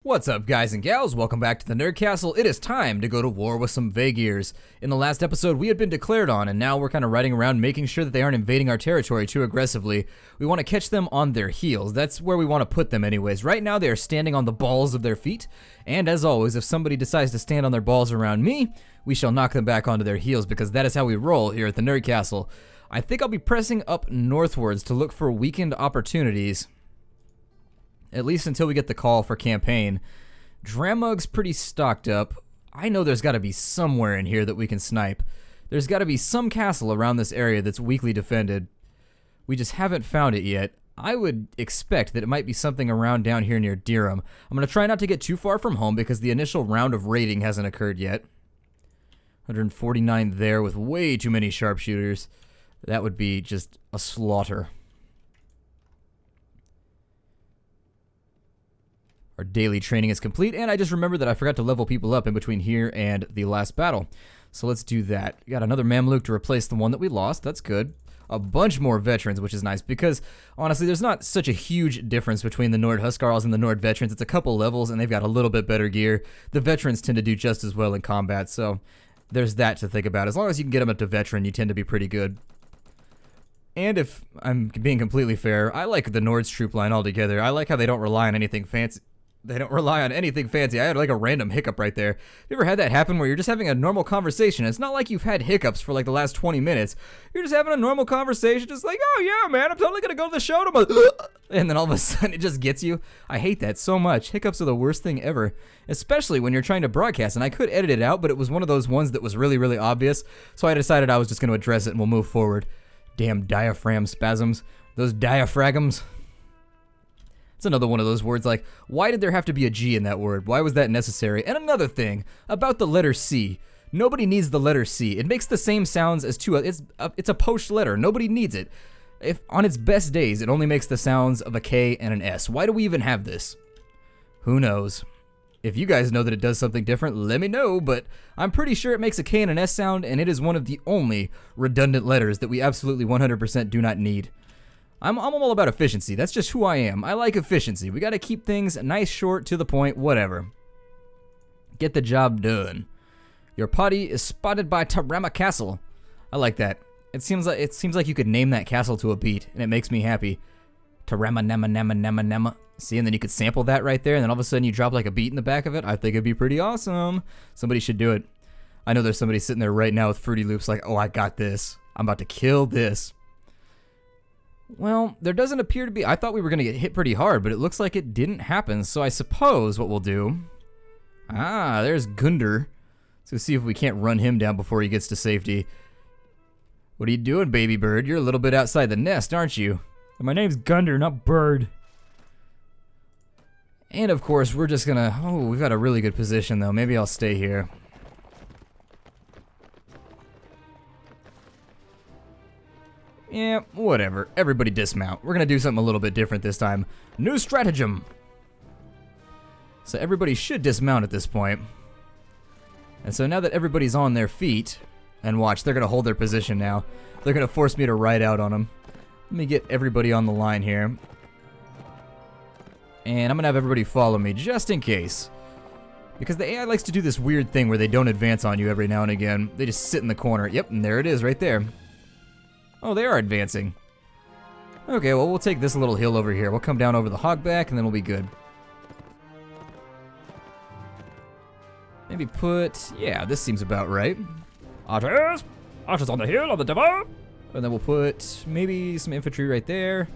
What's up, guys and gals? Welcome back to the Nerd Castle. It is time to go to war with some vague ears. In the last episode, we had been declared on, and now we're kind of riding around making sure that they aren't invading our territory too aggressively. We want to catch them on their heels. That's where we want to put them anyways. Right now, they are standing on the balls of their feet, and as always, if somebody decides to stand on their balls around me, we shall knock them back onto their heels, because that is how we roll here at the Nerd Castle. I think I'll be pressing up northwards to look for weakened opportunities. At least until we get the call for campaign. Dramug's pretty stocked up. I know there's got to be somewhere in here that we can snipe. There's got to be some castle around this area that's weakly defended. We just haven't found it yet. I would expect that it might be something around down here near Durham. I'm going to try not to get too far from home because the initial round of raiding hasn't occurred yet. 149 there with way too many sharpshooters. That would be just a slaughter. Our daily training is complete, and I just remembered that I forgot to level people up in between here and the last battle. So let's do that. We got another Mamluk to replace the one that we lost. That's good. A bunch more veterans, which is nice, because honestly, there's not such a huge difference between the Nord Huskarls and the Nord veterans. It's a couple levels, and they've got a little bit better gear. The veterans tend to do just as well in combat, so there's that to think about. As long as you can get them up to veteran, you tend to be pretty good. And if I'm being completely fair, I like the Nord's troop line altogether. I like how they don't rely on anything fancy. I had like a random hiccup right there. You ever had that happen where you're just having a normal conversation? It's not like you've had hiccups for like the last 20 minutes. You're just having a normal conversation, just like, oh yeah, man, I'm totally gonna go to the show tomorrow. And then all of a sudden it just gets you. I hate that so much. Hiccups are the worst thing ever, especially when you're trying to broadcast. And I could edit it out, but it was one of those ones that was really, really obvious. So I decided I was just gonna address it and we'll move forward. Damn diaphragm spasms. Those diaphragms. It's another one of those words like, why did there have to be a G in that word? Why was that necessary? And another thing, about the letter C. Nobody needs the letter C. It makes the same sounds as it's a post letter. Nobody needs it. If on its best days, it only makes the sounds of a K and an S. Why do we even have this? Who knows? If you guys know that it does something different, let me know, but I'm pretty sure it makes a K and an S sound, and it is one of the only redundant letters that we absolutely 100% do not need. I'm all about efficiency. That's just who I am. I like efficiency. We gotta keep things nice, short, to the point, whatever. Get the job done. Your party is spotted by Tarama Castle. I like that. It seems like you could name that castle to a beat, and it makes me happy. Tarama Nema Nema Nema Nema. See, and then you could sample that right there, and then all of a sudden you drop like a beat in the back of it. I think it'd be pretty awesome. Somebody should do it. I know there's somebody sitting there right now with Fruity Loops like, oh, I got this. I'm about to kill this. Well, there doesn't appear to be. I thought we were going to get hit pretty hard, but it looks like it didn't happen. So I suppose what we'll do. Ah, there's Gunder. Let's see if we can't run him down before he gets to safety. What are you doing, baby bird? You're a little bit outside the nest, aren't you? My name's Gunder, not Bird. And of course, we're just going to. Oh, we've got a really good position, though. Maybe I'll stay here. Yeah, whatever. Everybody dismount. We're gonna do something a little bit different this time. New stratagem! So everybody should dismount at this point. And so now that everybody's on their feet, and watch, they're gonna hold their position now. They're gonna force me to ride out on them. Let me get everybody on the line here. And I'm gonna have everybody follow me, just in case. Because the AI likes to do this weird thing where they don't advance on you every now and again. They just sit in the corner. Yep, and there it is right there. Oh, they are advancing. Okay, well, we'll take this little hill over here. We'll come down over the hogback, and then we'll be good. Maybe put... Yeah, this seems about right. Archers! Archers on the hill, on the tower! And then we'll put maybe some infantry right there.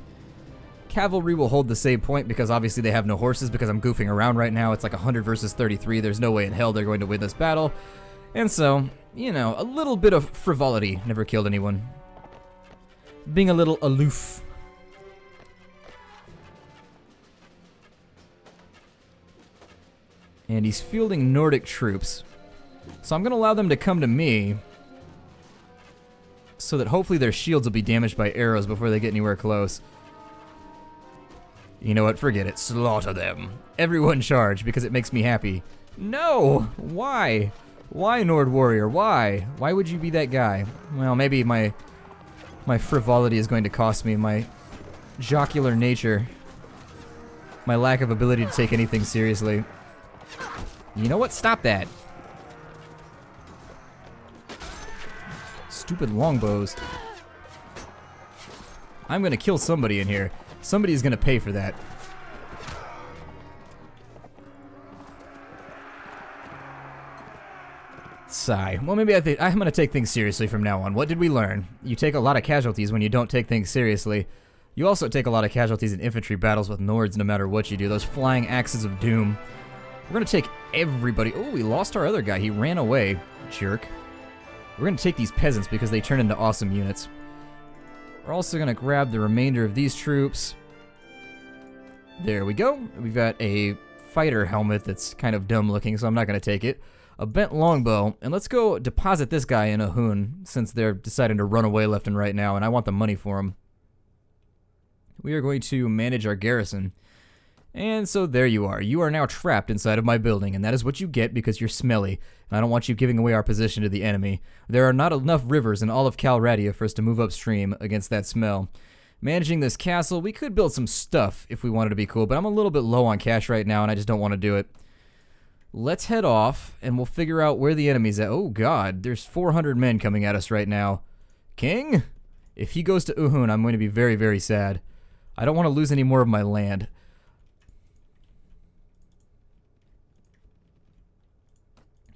Cavalry will hold the same point, because obviously they have no horses, because I'm goofing around right now. It's like 100 versus 33. There's no way in hell they're going to win this battle. And so, you know, a little bit of frivolity never killed anyone. Being a little aloof. And he's fielding Nordic troops. So I'm going to allow them to come to me. So that hopefully their shields will be damaged by arrows before they get anywhere close. You know what? Forget it. Slaughter them. Everyone charge because it makes me happy. No! Why? Why, Nord Warrior? Why? Why would you be that guy? Well, maybe my frivolity is going to cost me, my jocular nature, my lack of ability to take anything seriously. You know what? Stop that. Stupid longbows. I'm gonna kill somebody in here. Somebody's gonna pay for that. Sigh. Well, maybe I'm gonna take things seriously from now on. What did we learn? You take a lot of casualties when you don't take things seriously. You also take a lot of casualties in infantry battles with Nords no matter what you do. Those flying axes of doom. We're gonna take everybody. Oh, we lost our other guy. He ran away. Jerk. We're gonna take these peasants because they turn into awesome units. We're also gonna grab the remainder of these troops. There we go. We've got a fighter helmet that's kind of dumb looking, so I'm not gonna take it. A bent longbow, and let's go deposit this guy in Ahun since they're deciding to run away left and right now, and I want the money for him. We are going to manage our garrison. And so there you are. You are now trapped inside of my building, and that is what you get because you're smelly, and I don't want you giving away our position to the enemy. There are not enough rivers in all of Calradia for us to move upstream against that smell. Managing this castle, we could build some stuff if we wanted to be cool, but I'm a little bit low on cash right now, and I just don't want to do it. Let's head off, and we'll figure out where the enemy's at. Oh god, there's 400 men coming at us right now. King? If he goes to Uhun, I'm going to be very, very sad. I don't want to lose any more of my land.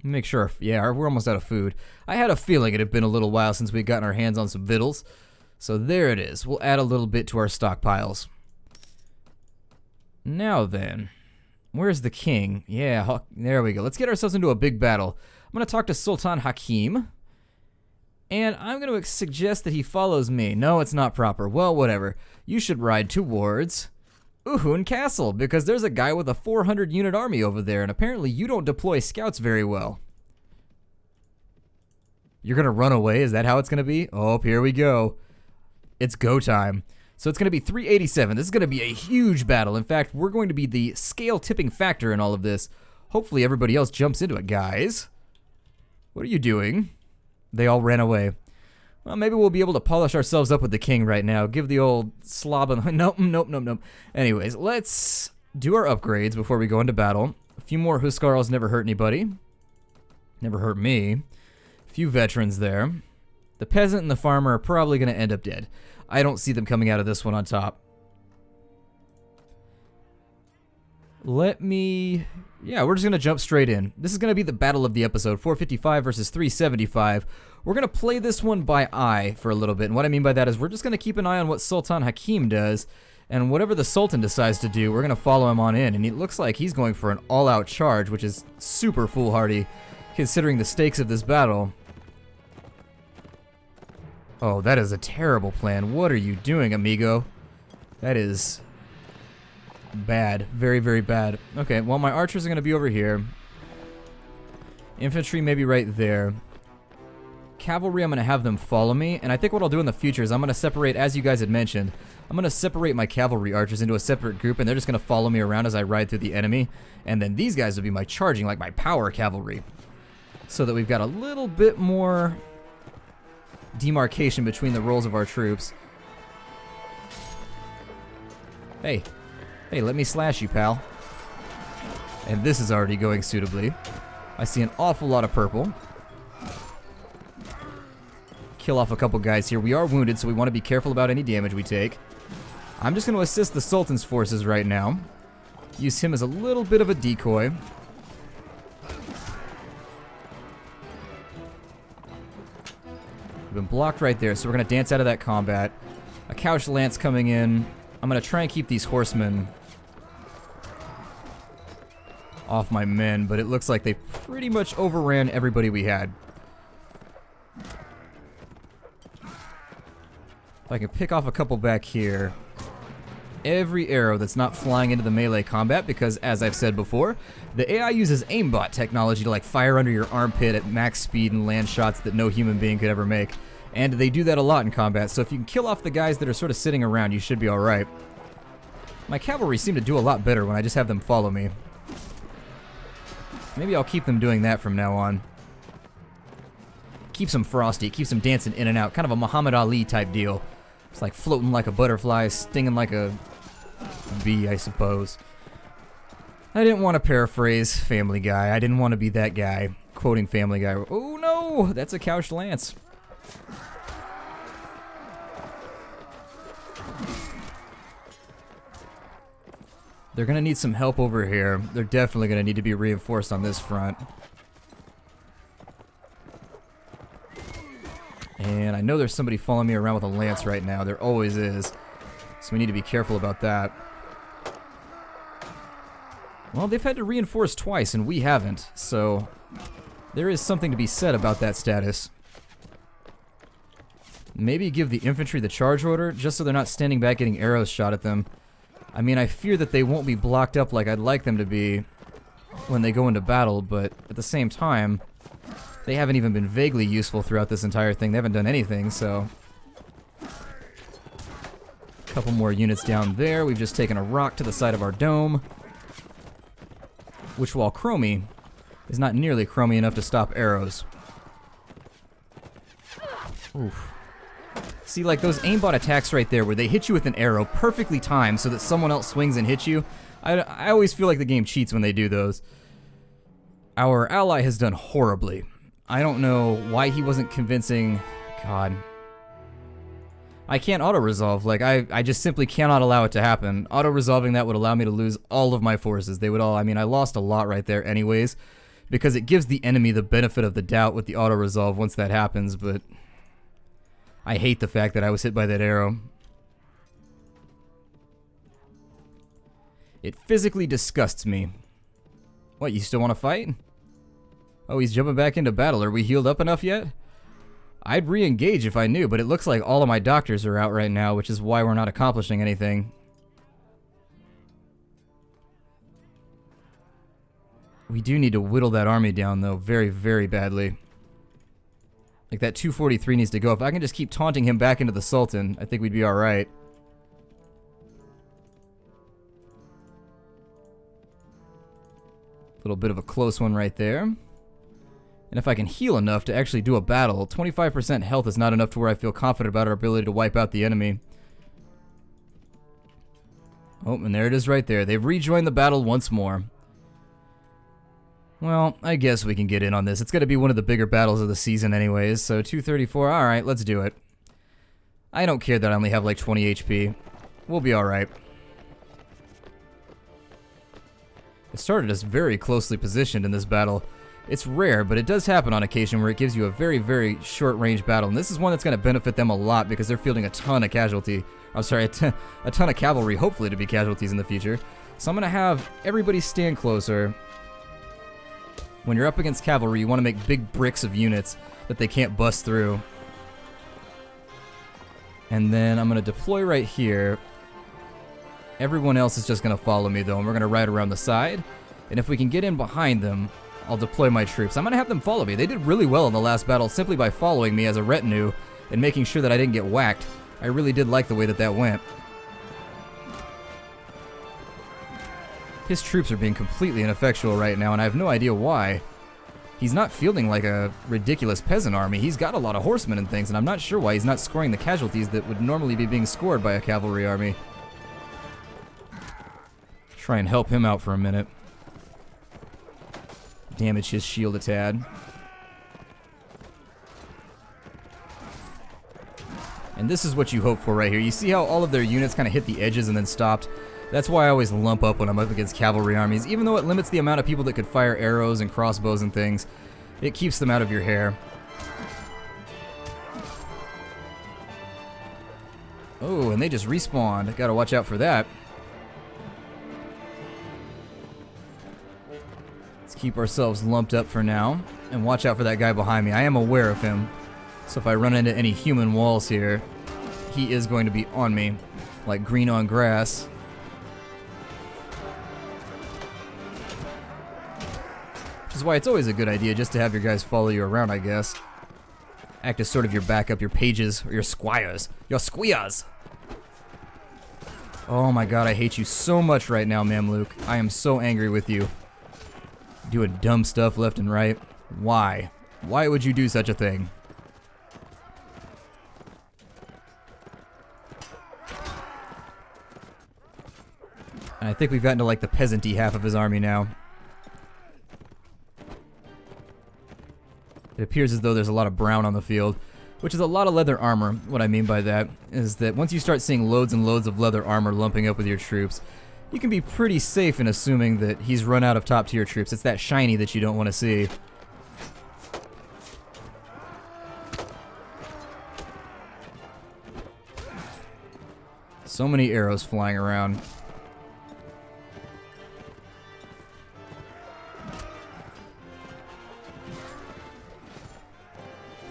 Make sure, yeah, we're almost out of food. I had a feeling it had been a little while since we'd gotten our hands on some victuals. So there it is. We'll add a little bit to our stockpiles. Now then, where's the king? Yeah, there we go. Let's get ourselves into a big battle. I'm going to talk to Sultan Hakim. And I'm going to suggest that he follows me. No, it's not proper. Well, whatever. You should ride towards Uhun Castle, because there's a guy with a 400 unit army over there, and apparently you don't deploy scouts very well. You're gonna run away? Is that how it's gonna be? Oh, here we go. It's go time. So it's gonna be 387. This is gonna be a huge battle. In fact, we're going to be the scale tipping factor in all of this. Hopefully everybody else jumps into it. Guys, what are you doing? They all ran away. Well, maybe we'll be able to polish ourselves up with the king right now. Give the old slob on... Nope. Anyways, let's do our upgrades before we go into battle. A few more Huskarls never hurt anybody. Never hurt me. A few veterans there. The peasant and the farmer are probably going to end up dead. I don't see them coming out of this one on top. Yeah, we're just going to jump straight in. This is going to be the battle of the episode, 455 versus 375. We're going to play this one by eye for a little bit, and what I mean by that is we're just going to keep an eye on what Sultan Hakim does, and whatever the Sultan decides to do, we're going to follow him on in, and it looks like he's going for an all-out charge, which is super foolhardy, considering the stakes of this battle. Oh, that is a terrible plan. What are you doing, amigo? That is... bad. Very, very bad. Okay, well, my archers are going to be over here. Infantry maybe right there. Cavalry, I'm going to have them follow me. And I think what I'll do in the future is I'm going to separate, as you guys had mentioned, I'm going to separate my cavalry archers into a separate group, and they're just going to follow me around as I ride through the enemy. And then these guys will be my charging, like my power cavalry. So that we've got a little bit more demarcation between the roles of our troops. Hey, let me slash you, pal. And this is already going suitably. I see an awful lot of purple. Kill off a couple guys here. We are wounded, so we want to be careful about any damage we take. I'm just going to assist the Sultan's forces right now. Use him as a little bit of a decoy. We've been blocked right there, so we're going to dance out of that combat. A couch lance coming in. I'm going to try and keep these horsemen off my men, but it looks like they pretty much overran everybody we had. If I can pick off a couple back here. Every arrow that's not flying into the melee combat, because as I've said before, the AI uses aimbot technology to like fire under your armpit at max speed and land shots that no human being could ever make. And they do that a lot in combat, so if you can kill off the guys that are sort of sitting around, you should be alright. My cavalry seem to do a lot better when I just have them follow me. Maybe I'll keep them doing that from now on. Keeps them frosty, keeps them dancing in and out, kind of a Muhammad Ali type deal. It's like floating like a butterfly, stinging like a bee, I suppose. I didn't want to paraphrase Family Guy. I didn't want to be that guy quoting Family Guy. Oh no, that's a couched lance. They're gonna need some help over here. They're definitely gonna need to be reinforced on this front. And I know there's somebody following me around with a lance right now. There always is. So we need to be careful about that. Well, they've had to reinforce twice, and we haven't. So there is something to be said about that status. Maybe give the infantry the charge order, just so they're not standing back getting arrows shot at them. I mean, I fear that they won't be blocked up like I'd like them to be when they go into battle, but at the same time, they haven't even been vaguely useful throughout this entire thing. They haven't done anything, so... A couple more units down there. We've just taken a rock to the side of our dome, which, while chromy, is not nearly chromy enough to stop arrows. Oof. See, like those aimbot attacks right there where they hit you with an arrow perfectly timed so that someone else swings and hits you. I always feel like the game cheats when they do those. Our ally has done horribly. I don't know why he wasn't convincing... God. I can't auto-resolve. Like, I just simply cannot allow it to happen. Auto-resolving that would allow me to lose all of my forces. They would all... I mean, I lost a lot right there anyways, because it gives the enemy the benefit of the doubt with the auto-resolve once that happens, but... I hate the fact that I was hit by that arrow. It physically disgusts me. What, you still want to fight? Oh, he's jumping back into battle. Are we healed up enough yet? I'd re-engage if I knew, but it looks like all of my doctors are out right now, which is why we're not accomplishing anything. We do need to whittle that army down, though, very, very badly. Like, that 243 needs to go. If I can just keep taunting him back into the Sultan, I think we'd be alright. Little bit of a close one right there. And if I can heal enough to actually do a battle, 25% health is not enough to where I feel confident about our ability to wipe out the enemy. Oh, and there it is right there. They've rejoined the battle once more. Well, I guess we can get in on this. It's going to be one of the bigger battles of the season anyways, so 234, alright, let's do it. I don't care that I only have like 20 HP. We'll be alright. It started us very closely positioned in this battle. It's rare, but it does happen on occasion where it gives you a very, very short-range battle, and this is one that's going to benefit them a lot because they're fielding a ton of casualty. I'm sorry, a ton of cavalry, hopefully to be casualties in the future. So I'm going to have everybody stand closer. When you're up against cavalry, you want to make big bricks of units that they can't bust through. And then I'm going to deploy right here. Everyone else is just going to follow me, though, and we're going to ride around the side. And if we can get in behind them, I'll deploy my troops. I'm going to have them follow me. They did really well in the last battle simply by following me as a retinue and making sure that I didn't get whacked. I really did like the way that that went. His troops are being completely ineffectual right now, and I have no idea why. He's not fielding like a ridiculous peasant army. He's got a lot of horsemen and things, and I'm not sure why he's not scoring the casualties that would normally be being scored by a cavalry army. Try and help him out for a minute. Damage his shield a tad. And this is what you hope for right here. You see how all of their units kind of hit the edges and then stopped? That's why I always lump up when I'm up against cavalry armies. Even though it limits the amount of people that could fire arrows and crossbows and things, it keeps them out of your hair. Oh, and they just respawned. Gotta watch out for that. Let's keep ourselves lumped up for now, and watch out for that guy behind me. I am aware of him, so if I run into any human walls here, he is going to be on me, like green on grass. Which is why it's always a good idea just to have your guys follow you around, I guess. Act as sort of your backup, your pages, or your squires. Your squires! Oh my god, I hate you so much right now, Mamluk. I am so angry with you. Doing dumb stuff left and right. Why? Why would you do such a thing? And I think we've gotten to like the peasant-y half of his army now. It appears as though there's a lot of brown on the field, which is a lot of leather armor. What I mean by that is that once you start seeing loads and loads of leather armor lumping up with your troops, you can be pretty safe in assuming that he's run out of top-tier troops. It's that shiny that you don't want to see. So many arrows flying around.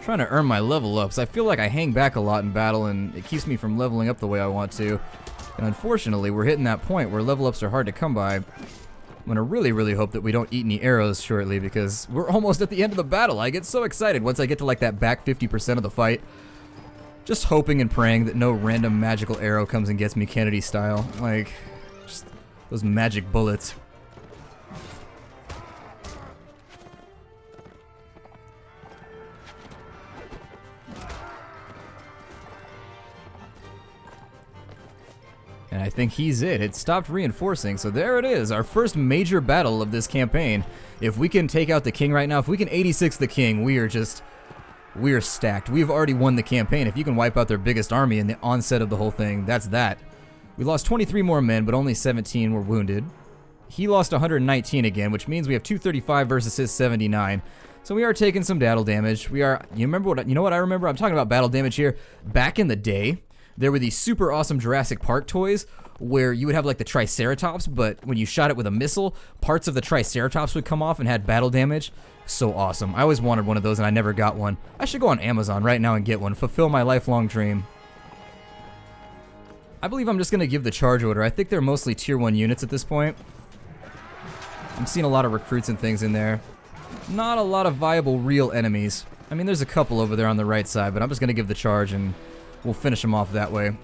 Trying to earn my level ups. I feel like I hang back a lot in battle and it keeps me from leveling up the way I want to. And unfortunately, we're hitting that point where level ups are hard to come by. I'm gonna really hope that we don't eat any arrows shortly because we're almost at the end of the battle. I get so excited once I get to like that back 50% of the fight. Just hoping and praying that no random magical arrow comes and gets me Kennedy style. Like, just those magic bullets. And I think he's it. It stopped reinforcing, so there it is, our first major battle of this campaign. If we can take out the king right now, if we can 86 the king, we're stacked. We've already won the campaign. If you can wipe out their biggest army in the onset of the whole thing, that's that. We lost 23 more men, but only 17 were wounded. He lost 119 again, which means we have 235 versus his 79. So we are taking some battle damage. You know what I remember? I'm talking about battle damage here. Back in the day, there were these super awesome Jurassic Park toys where you would have like the Triceratops, but when you shot it with a missile, parts of the Triceratops would come off and had battle damage. So awesome. I always wanted one of those and I never got one. I should go on Amazon right now and get one. Fulfill my lifelong dream. I believe I'm just going to give the charge order. I think they're mostly tier 1 units at this point. I'm seeing a lot of recruits and things in there. Not a lot of viable real enemies. I mean, there's a couple over there on the right side, but I'm just going to give the charge and we'll finish them off that way.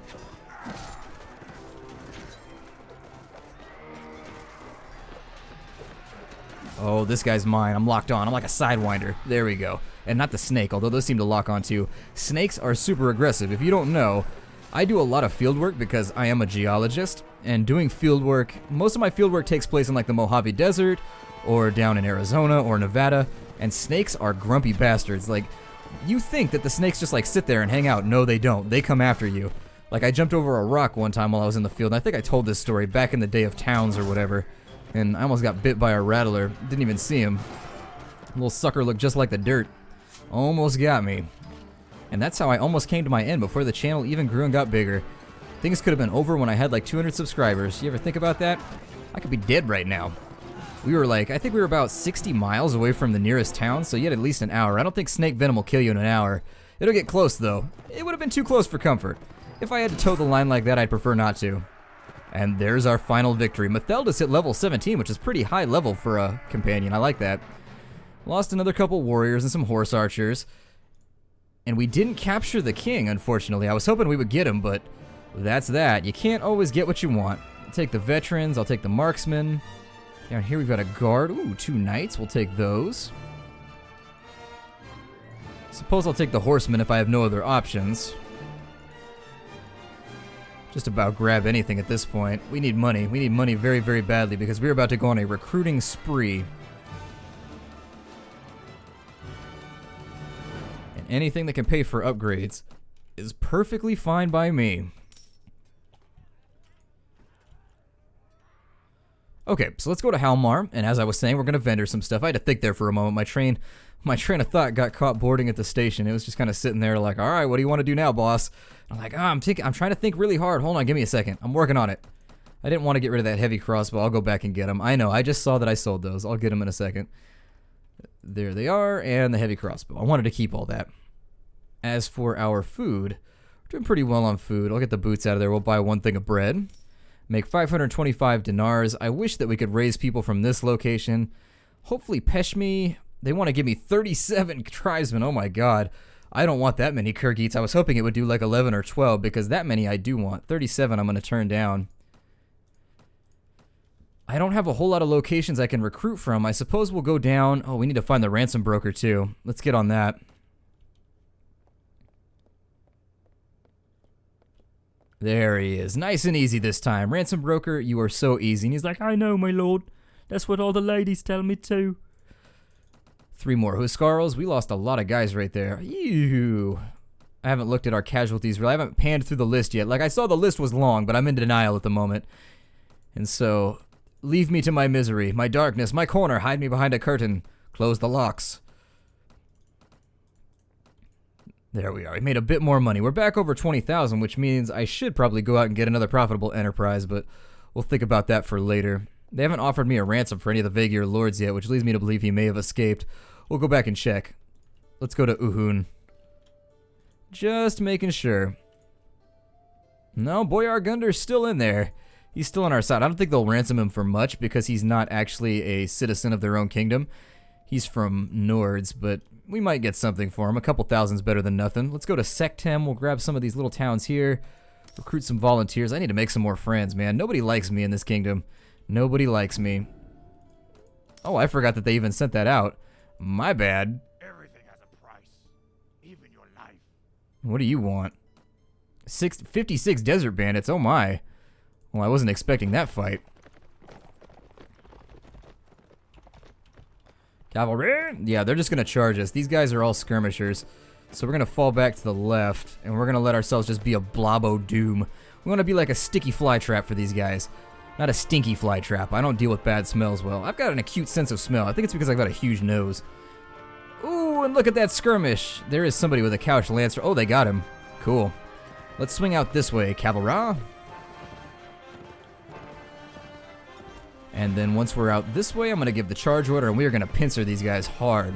Oh, this guy's mine. I'm locked on. I'm like a sidewinder. There we go. And not the snake, although those seem to lock on too. Snakes are super aggressive. If you don't know, I do a lot of field work because I am a geologist. And doing field work, most of my field work takes place in like the Mojave Desert or down in Arizona or Nevada. And snakes are grumpy bastards. Like, you think that the snakes just like sit there and hang out. No, they don't. They come after you. Like, I jumped over a rock one time while I was in the field. And I think I told this story back in the day of towns or whatever. And I almost got bit by a rattler. Didn't even see him. Little sucker looked just like the dirt. Almost got me. And that's how I almost came to my end before the channel even grew and got bigger. Things could have been over when I had like 200 subscribers. You ever think about that? I could be dead right now. We were like, I think we were about 60 miles away from the nearest town, so you had at least an hour. I don't think snake venom will kill you in an hour. It'll get close though. It would have been too close for comfort. If I had to toe the line like that, I'd prefer not to. And there's our final victory. Metheldus hit level 17, which is pretty high level for a companion. I like that. Lost another couple warriors and some horse archers. And we didn't capture the king, unfortunately. I was hoping we would get him, but that's that. You can't always get what you want. I'll take the veterans. I'll take the marksmen. Down here we've got a guard. Ooh, 2 knights. We'll take those. Suppose I'll take the horsemen if I have no other options. Just about grab anything at this point. We need money. We need money very, very badly because we're about to go on a recruiting spree. And anything that can pay for upgrades is perfectly fine by me. Okay, so let's go to Halmar, and as I was saying, we're going to vendor some stuff. I had to think there for a moment. My train of thought got caught boarding at the station. It was just kind of sitting there like, all right, what do you want to do now, boss? I'm like, I'm trying to think really hard. Hold on, give me a second. I'm working on it. I didn't want to get rid of that heavy crossbow. I'll go back and get them. I know, I just saw that I sold those. I'll get them in a second. There they are, and the heavy crossbow. I wanted to keep all that. As for our food, we're doing pretty well on food. I'll get the boots out of there. We'll buy 1 thing of bread. Make 525 dinars. I wish that we could raise people from this location. Hopefully Peshmi, they want to give me 37 tribesmen. Oh my god. I don't want that many Kyrgyz. I was hoping it would do like 11 or 12 because that many I do want. 37 I'm going to turn down. I don't have a whole lot of locations I can recruit from. I suppose we'll go down. Oh, we need to find the ransom broker too. Let's get on that. There he is. Nice and easy this time. Ransom broker, you are so easy. And he's like, I know, my lord. That's what all the ladies tell me too. 3 more Huskarls. We lost a lot of guys right there. Ew. I haven't looked at our casualties really. I haven't panned through the list yet. Like, I saw the list was long, but I'm in denial at the moment. And so, leave me to my misery, my darkness, my corner. Hide me behind a curtain. Close the locks. There we are. We made a bit more money. We're back over 20,000, which means I should probably go out and get another profitable enterprise, but we'll think about that for later. They haven't offered me a ransom for any of the Vagier lords yet, which leads me to believe he may have escaped. We'll go back and check. Let's go to Uhun. Just making sure. No, Boyar Gunder's still in there. He's still on our side. I don't think they'll ransom him for much because he's not actually a citizen of their own kingdom. He's from Nords, but we might get something for him. A couple thousand's better than nothing. Let's go to Sectem. We'll grab some of these little towns here. Recruit some volunteers. I need to make some more friends, man. Nobody likes me in this kingdom. Nobody likes me. Oh, I forgot that they even sent that out. My bad. Everything has a price, even your life. What do you want? 56 desert bandits. Oh my. Well, I wasn't expecting that fight. Cavalry? Yeah, they're just going to charge us. These guys are all skirmishers. So we're going to fall back to the left, and we're going to let ourselves just be a blob o' doom. We want to be like a sticky fly trap for these guys. Not a stinky fly trap. I don't deal with bad smells well. I've got an acute sense of smell. I think it's because I've got a huge nose. Ooh, and look at that skirmish. There is somebody with a couch lancer. Oh, they got him. Cool. Let's swing out this way, cavalry. And then once we're out this way, I'm going to give the charge order, and we are going to pincer these guys hard.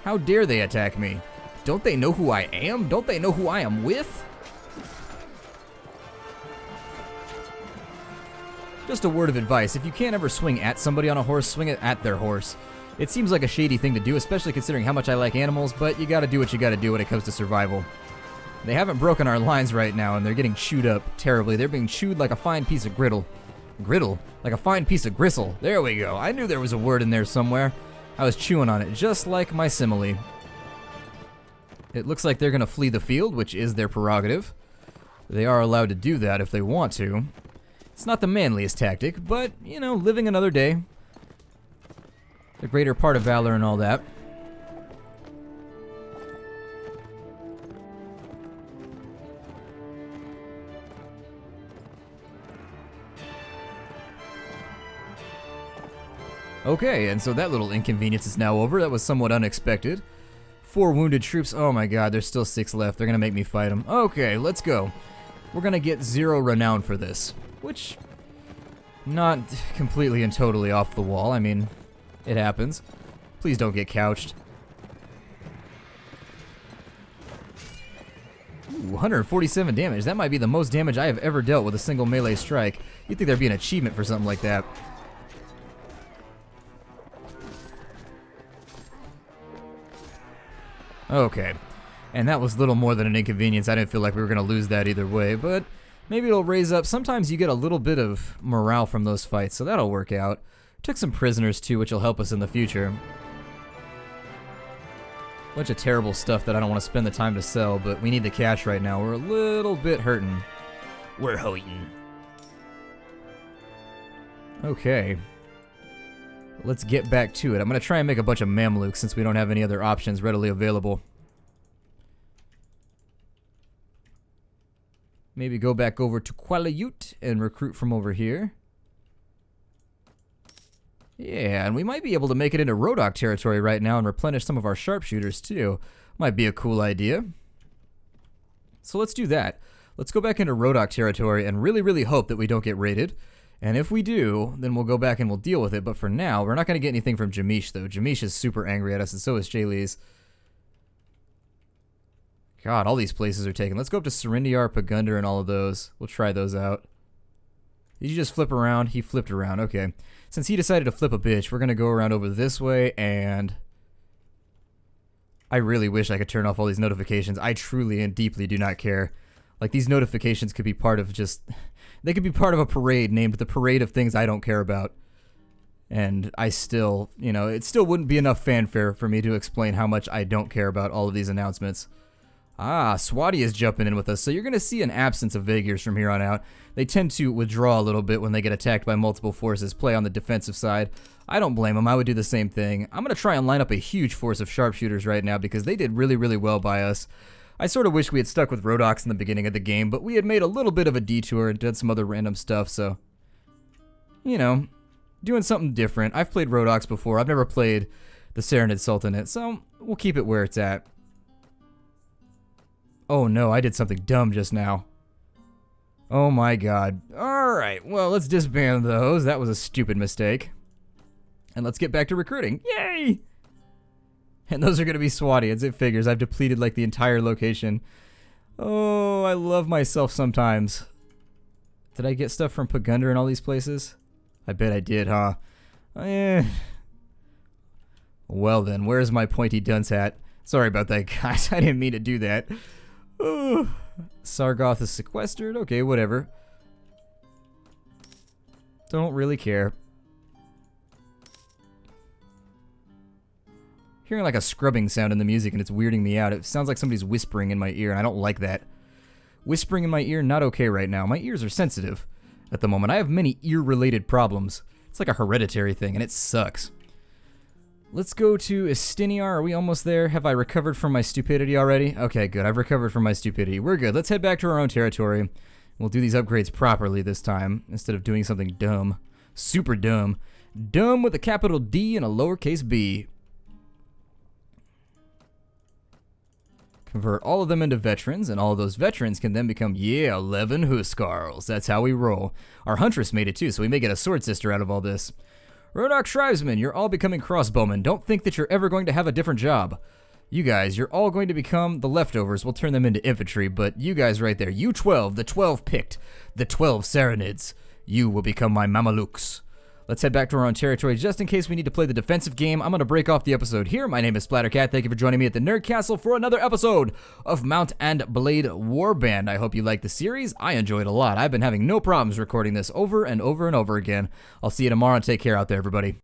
How dare they attack me? Don't they know who I am? Don't they know who I am with? Just a word of advice. If you can't ever swing at somebody on a horse, swing it at their horse. It seems like a shady thing to do, especially considering how much I like animals, but you got to do what you got to do when it comes to survival. They haven't broken our lines right now, and they're getting chewed up terribly. They're being chewed like a fine piece of griddle. Griddle? Like a fine piece of gristle. There we go. I knew there was a word in there somewhere. I was chewing on it, just like my simile. It looks like they're going to flee the field, which is their prerogative. They are allowed to do that if they want to. It's not the manliest tactic, but, you know, living another day. The greater part of valor and all that. Okay, and so that little inconvenience is now over. That was somewhat unexpected. 4 wounded troops. Oh my god, there's still 6 left. They're gonna make me fight them. Okay, let's go. We're gonna get 0 renown for this, which, not completely and totally off the wall. I mean, it happens. Please don't get couched. Ooh, 147 damage. That might be the most damage I have ever dealt with a single melee strike. You'd think there'd be an achievement for something like that. Okay, and that was little more than an inconvenience. I didn't feel like we were going to lose that either way, but maybe it'll raise up. Sometimes you get a little bit of morale from those fights, so that'll work out. Took some prisoners too, which will help us in the future. Bunch of terrible stuff that I don't want to spend the time to sell, but we need the cash right now. We're a little bit hurting. We're hurting. Okay. Let's get back to it. I'm going to try and make a bunch of Mamluks since we don't have any other options readily available. Maybe go back over to Qualayut and recruit from over here. Yeah, and we might be able to make it into Rodok territory right now and replenish some of our sharpshooters too. Might be a cool idea. So let's do that. Let's go back into Rodok territory and really hope that we don't get raided. And if we do, then we'll go back and we'll deal with it. But for now, we're not going to get anything from Jamesh, though. Jamesh is super angry at us, and so is Jaylee's. God, all these places are taken. Let's go up to Serindiar, Pagundar, and all of those. We'll try those out. Did you just flip around? He flipped around. Okay. Since he decided to flip a bitch, we're going to go around over this way, and I really wish I could turn off all these notifications. I truly and deeply do not care. Like, these notifications could be part of just... They could be part of a parade named the Parade of Things I Don't Care About. And I still, you know, it still wouldn't be enough fanfare for me to explain how much I don't care about all of these announcements. Ah, Swati is jumping in with us, so you're going to see an absence of Vaegirs from here on out. They tend to withdraw a little bit when they get attacked by multiple forces, play on the defensive side. I don't blame them, I would do the same thing. I'm going to try and line up a huge force of sharpshooters right now because they did really, really well by us. I sort of wish we had stuck with Rhodoks in the beginning of the game, but we had made a little bit of a detour and did some other random stuff, so... You know, doing something different. I've played Rhodoks before, I've never played the Serenid Sultanate, so we'll keep it where it's at. Oh no, I did something dumb just now. Oh my god. Alright, well, let's disband those. That was a stupid mistake. And let's get back to recruiting. Yay! And those are going to be Swatians, it figures. I've depleted like the entire location. Oh, I love myself sometimes. Did I get stuff from Pagunder and all these places? I bet I did, huh? Well then, where's my pointy dunce hat? Sorry about that, guys. I didn't mean to do that. Sargoth is sequestered. Okay, whatever. Don't really care. Hearing like a scrubbing sound in the music and it's weirding me out. It sounds like somebody's whispering in my ear and I don't like that. Whispering in my ear, not okay right now. My ears are sensitive at the moment. I have many ear-related problems. It's like a hereditary thing and it sucks. Let's go to Estiniar. Are we almost there? Have I recovered from my stupidity already? Okay, good. I've recovered from my stupidity. We're good. Let's head back to our own territory. We'll do these upgrades properly this time, instead of doing something dumb. Super dumb. Dumb with a capital D and a lowercase b. Convert all of them into veterans, and all of those veterans can then become, 11 Huskarls. That's how we roll. Our Huntress made it too, so we may get a sword sister out of all this. Rhodok Shrivesmen, you're all becoming crossbowmen. Don't think that you're ever going to have a different job. You guys, you're all going to become the leftovers. We'll turn them into infantry, but you guys right there, you 12, the 12 picked, the 12 Serenids, you will become my Mamelukes. Let's head back to our own territory just in case we need to play the defensive game. I'm going to break off the episode here. My name is Splattercat. Thank you for joining me at the Nerd Castle for another episode of Mount and Blade Warband. I hope you liked the series. I enjoyed a lot. I've been having no problems recording this over and over and over again. I'll see you tomorrow. Take care out there, everybody.